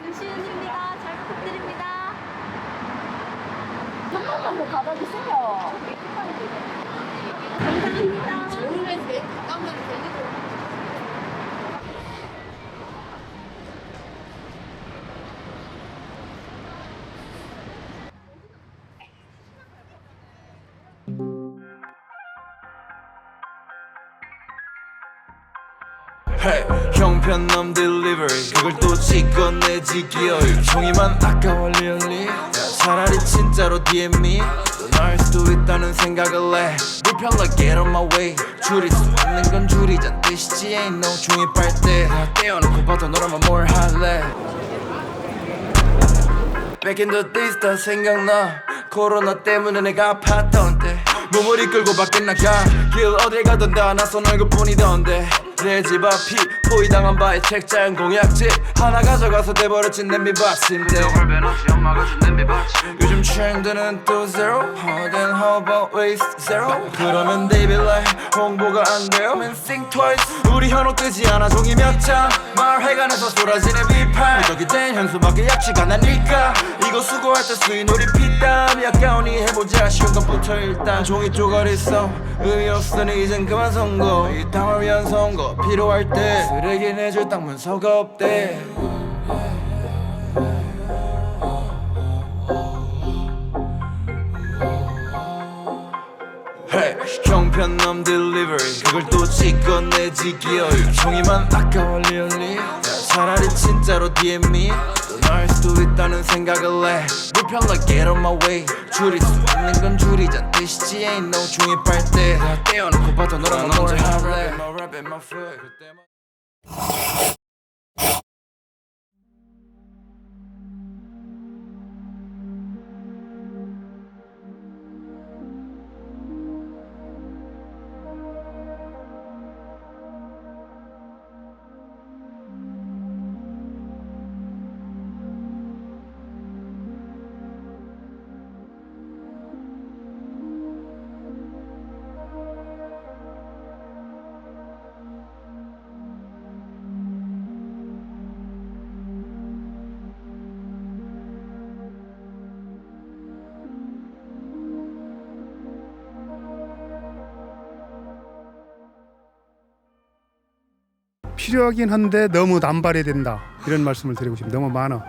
윤시은입니다. 잘 부탁드립니다. 한번 한번 받아주세요. 감사합니다. Hey, 형편남 delivery 그걸 또 찍어내지 기어이 종이만 아까워 really 차라리 진짜로 DM me 또 나을 수도 있다는 생각을 해 불편하게 get on my way 줄일 수 있는 건 줄이잔 뜻이지 ain't no 종이 빨대 다 떼어놓고 봐도 너라면 뭘 할래 Back in the days 다 생각나 코로나 때문에 내가 아팠던 때 몸을 이끌고 밖에 나가 길 어딜 가든 다 낯선 얼굴뿐이던데 내 집 앞이 포위당한 바에 책장 공약집 하나 가져가서 돼버렸지 냄비 받침대 엄마가 준 냄비 받침 요즘 트렌드는 또 zero then how about waste zero 그러면 they be like 홍보가 안 돼요 Man think twice 우리 현혹 뜨지 않아 종이 몇장 마을회관에서 쏟아지는 비판 무더기 된 현수밖에 약치가 나니까 이거 수고할 때 쓰인 우리 피땀이 아까우니 해보자 쉬운 것부터 일단 종이 쪼가리 써 의미 없으니 이젠 그만 선거 이 땅을 위한 선거 필요할 때 쓰레기 내줄 땅 문서가 없대 Hey, 형편남 delivery 그걸 또 찍어내지 기어이 종이만 아까워 really 차라리 진짜로 DM me 또 나을 수도 있다는 생각을 해 불편하게 get on my way 줄일 수 있는 건 줄이잔 뜻이지 ain't no 종이 빨대 다 떼어놓고 봐도 너랑 뭘 할래 필요하긴 한데 너무 남발해야 된다 이런 말씀을 드리고 싶습니다. 너무 많아.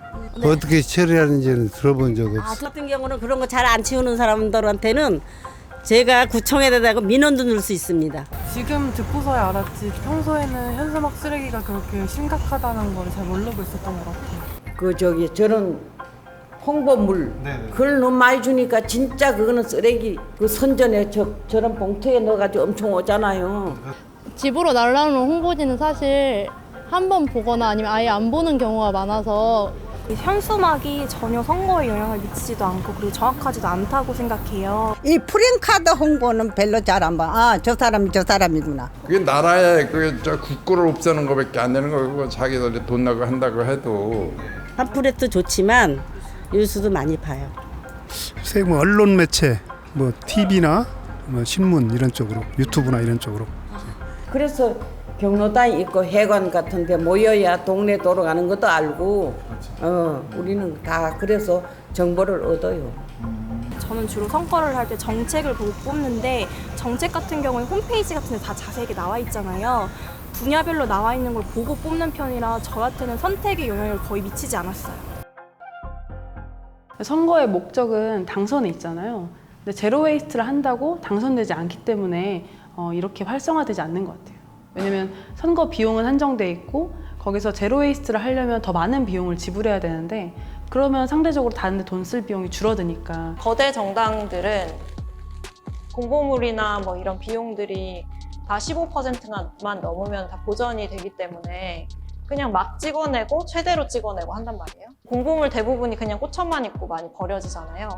어떻게 처리하는지는 들어본 적 없어요. 저 같은 경우는 그런 거 잘 안 치우는 사람들한테는 제가 구청에다가 민원도 넣을 수 있습니다. 지금 듣고서야 알았지 평소에는 현수막 쓰레기가 그렇게 심각하다는 걸 잘 모르고 있었던 것 같아요. 저런 홍보물 그걸 너무 많이 주니까 진짜 그거는 쓰레기 그 선전에 저런 봉투에 넣어가지고 엄청 오잖아요. 집으로 날라오는 홍보지는 사실 한 번 보거나 아니면 아예 안 보는 경우가 많아서 현수막이 전혀 선거에 영향을 미치지도 않고 그리고 정확하지도 않다고 생각해요. 이 프랭카드 홍보는 별로 잘 안 봐. 아, 저 사람이 저 사람이구나. 그게 나라에 저 국고를 없애는 거밖에 안 되는 거고 자기들이 돈 나고 한다고 해도 팜플렛도 좋지만 뉴스도 많이 봐요. 글쎄 뭐 언론 매체 뭐 TV나 뭐 신문 이런 쪽으로 유튜브나 이런 쪽으로 그래서 경로당이 있고 해관 같은 데 모여야 동네 돌아가는 것도 알고 우리는 다 그래서 정보를 얻어요. 저는 주로 선거를 할 때 정책을 보고 뽑는데 정책 같은 경우에 홈페이지 같은 데 다 자세하게 나와 있잖아요. 분야별로 나와 있는 걸 보고 뽑는 편이라 저한테는 선택에 영향을 거의 미치지 않았어요. 선거의 목적은 당선에 있잖아요. 근데 제로 웨이스트를 한다고 당선되지 않기 때문에 이렇게 활성화되지 않는 것 같아요. 왜냐면 선거 비용은 한정돼 있고 거기서 제로 웨이스트를 하려면 더 많은 비용을 지불해야 되는데 그러면 상대적으로 다른 데 돈 쓸 비용이 줄어드니까. 거대 정당들은 공보물이나 뭐 이런 비용들이 다 15%만 넘으면 다 보전이 되기 때문에 그냥 막 찍어내고 최대로 찍어내고 한단 말이에요. 공보물 대부분이 그냥 꽃천만 있고 많이 버려지잖아요.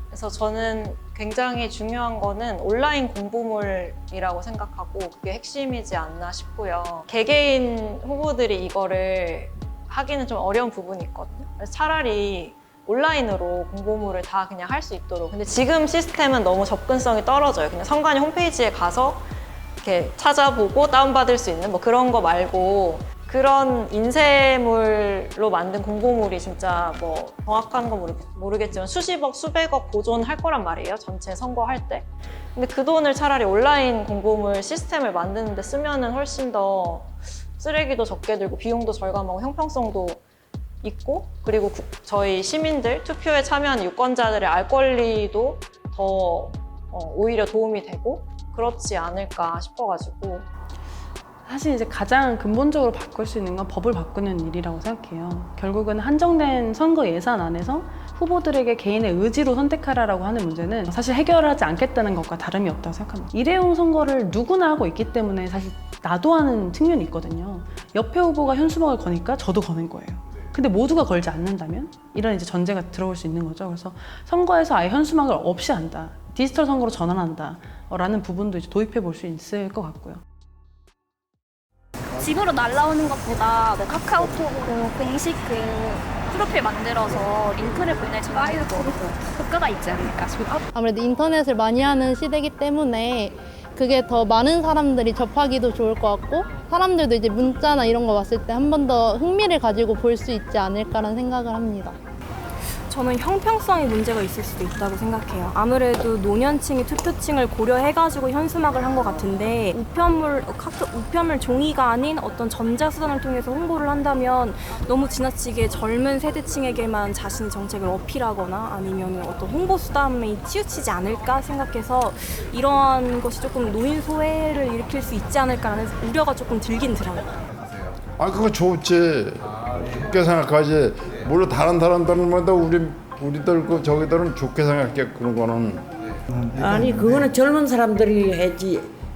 그래서 저는 굉장히 중요한 거는 온라인 공보물이라고 생각하고 그게 핵심이지 않나 싶고요. 개개인 후보들이 이거를 하기는 좀 어려운 부분이 있거든요. 그래서 차라리 온라인으로 공보물을 다 그냥 할 수 있도록. 근데 지금 시스템은 너무 접근성이 떨어져요. 그냥 선관위 홈페이지에 가서 이렇게 찾아보고 다운받을 수 있는 뭐 그런 거 말고 그런 인쇄물로 만든 공보물이 진짜 뭐 정확한 건 모르겠지만 수십억, 수백억 보존할 거란 말이에요. 전체 선거할 때. 근데 그 돈을 차라리 온라인 공보물 시스템을 만드는 데 쓰면은 훨씬 더 쓰레기도 적게 들고 비용도 절감하고 형평성도 있고, 그리고 저희 시민들, 투표에 참여한 유권자들의 알 권리도 더 오히려 도움이 되고 그렇지 않을까 싶어가지고. 사실 이제 가장 근본적으로 바꿀 수 있는 건 법을 바꾸는 일이라고 생각해요. 결국은 한정된 선거 예산 안에서 후보들에게 개인의 의지로 선택하라라고 하는 문제는 사실 해결하지 않겠다는 것과 다름이 없다고 생각합니다. 일회용 선거를 누구나 하고 있기 때문에 사실 나도 하는 측면이 있거든요. 옆에 후보가 현수막을 거니까 저도 거는 거예요. 근데 모두가 걸지 않는다면 이런 이제 전제가 들어올 수 있는 거죠. 그래서 선거에서 아예 현수막을 없이 한다, 디지털 선거로 전환한다 라는 부분도 이제 도입해 볼 수 있을 것 같고요. 집으로 날라오는 것보다 뭐 카카오톡으로 공식 그 프로필 만들어서 링크를 보내주는 효과가 있지 않을까 싶어요. 아무래도 인터넷을 많이 하는 시대이기 때문에 그게 더 많은 사람들이 접하기도 좋을 것 같고, 사람들도 이제 문자나 이런 거 봤을 때 한 번 더 흥미를 가지고 볼 수 있지 않을까라는 생각을 합니다. 저는 형평성에 문제가 있을 수도 있다고 생각해요. 아무래도 노년층이 투표층을 고려해가지고 현수막을 한 것 같은데 우편물 종이가 아닌 어떤 전자수단을 통해서 홍보를 한다면 너무 지나치게 젊은 세대층에게만 자신의 정책을 어필하거나 아니면 어떤 홍보 수단이 치우치지 않을까 생각해서 이러한 것이 조금 노인 소외를 일으킬 수 있지 않을까라는 우려가 조금 들긴 들어요. 아 그거 좋지. 좋게 생각하지. 물론 다른 사람들마다 우리들 그 저기들은 좋게 생각해. 그런 거는. 아니 그거는 젊은 사람들이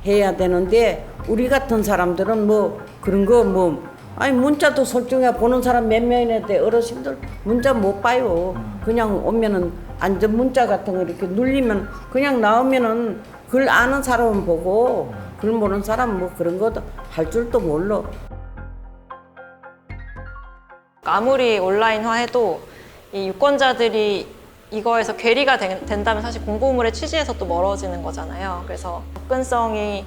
해야 되는데 우리 같은 사람들은 뭐 그런 거 뭐 아니 문자도 솔직히 보는 사람 몇 명이는데 어르신들 문자 못 봐요. 그냥 오면은 안전 문자 같은 거 이렇게 눌리면 그냥 나오면은 글 아는 사람은 보고 글 모르는 사람은 뭐 그런 것도 할 줄도 몰라. 아무리 온라인화해도 이 유권자들이 이거에서 괴리가 된다면 사실 공보물의 취지에서 또 멀어지는 거잖아요. 그래서 접근성이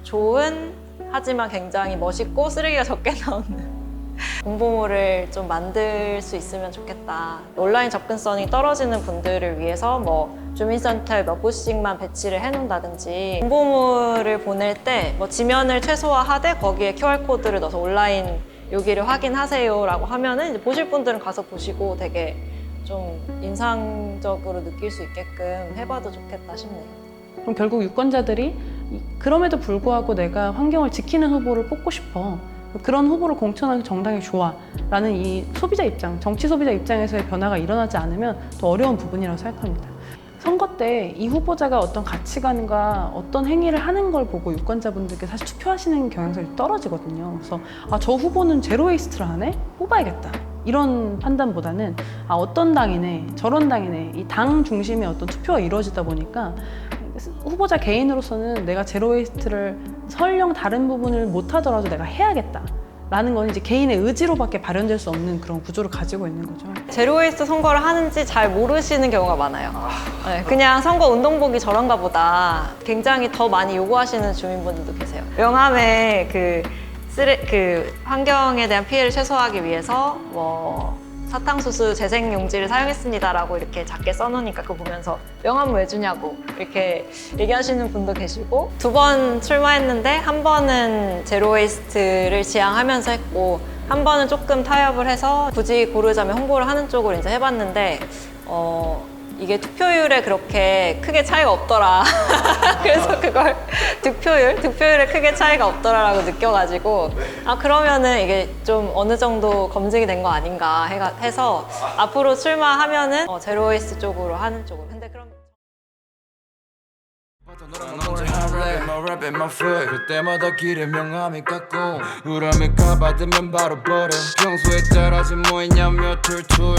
좋은 하지만 굉장히 멋있고 쓰레기가 적게 나오는 공보물을 좀 만들 수 있으면 좋겠다. 온라인 접근성이 떨어지는 분들을 위해서 뭐 주민센터에 몇 곳씩만 배치를 해놓는다든지, 공보물을 보낼 때 뭐 지면을 최소화하되 거기에 QR코드를 넣어서 온라인 여기를 확인하세요라고 하면은 이제 보실 분들은 가서 보시고 되게 좀 인상적으로 느낄 수 있게끔 해봐도 좋겠다 싶네요. 그럼 결국 유권자들이 그럼에도 불구하고 내가 환경을 지키는 후보를 뽑고 싶어, 그런 후보를 공천하는 정당이 좋아 라는 이 소비자 입장, 정치 소비자 입장에서의 변화가 일어나지 않으면 더 어려운 부분이라고 생각합니다. 선거 때 이 후보자가 어떤 가치관과 어떤 행위를 하는 걸 보고 유권자분들께 사실 투표하시는 경향성이 떨어지거든요. 그래서 저 후보는 제로 웨이스트를 하네? 뽑아야겠다. 이런 판단보다는 어떤 당이네, 저런 당이네, 이 당 중심의 어떤 투표가 이루어지다 보니까 후보자 개인으로서는 내가 제로 웨이스트를 설령 다른 부분을 못하더라도 내가 해야겠다 라는 건 이제 개인의 의지로밖에 발현될 수 없는 그런 구조를 가지고 있는 거죠. 제로웨이스트 선거를 하는지 잘 모르시는 경우가 많아요. 네, 그냥 선거 운동복이 저런가 보다 굉장히 더 많이 요구하시는 주민분들도 계세요. 명함에 그 환경에 대한 피해를 최소화하기 위해서 뭐 사탕수수 재생용지를 사용했습니다라고 이렇게 작게 써놓으니까 그거 보면서 명함 왜 주냐고 이렇게 얘기하시는 분도 계시고, 2번 출마했는데 한 번은 제로웨이스트를 지향하면서 했고 한 번은 조금 타협을 해서 굳이 고르자면 홍보를 하는 쪽으로 이제 해봤는데 이게 투표율에 그렇게 크게 차이가 없더라. 그래서 그걸 득표율에 크게 차이가 없더라라고 느껴가지고 그러면은 이게 좀 어느 정도 검증이 된 거 아닌가 해서 앞으로 출마하면은 제로웨이스트 쪽으로 하는 쪽으로. 근데 그럼 그때마다 길에 명함이 깎고 우람이 가받으면 바로 버려. 평소에 따라지 뭐 있냐며 툴툴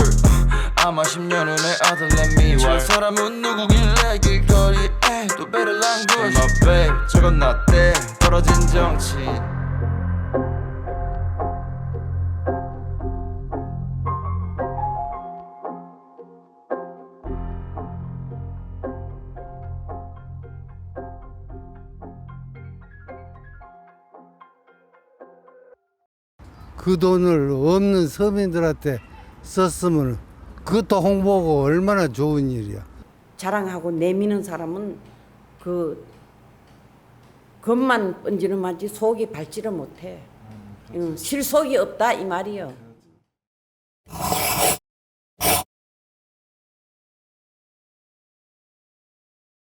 아마 10년 후내 아들 let me 저 사람은 누구길래 길거리에 또 better language My babe 저건 나때 떨어진 정치. 그 돈을 없는 서민들한테 썼으면 그것도 홍보가 얼마나 좋은 일이야. 자랑하고 내미는 사람은 그 겉만 번지르만지 속이 닳지를 못해. 실속이 없다 이 말이요.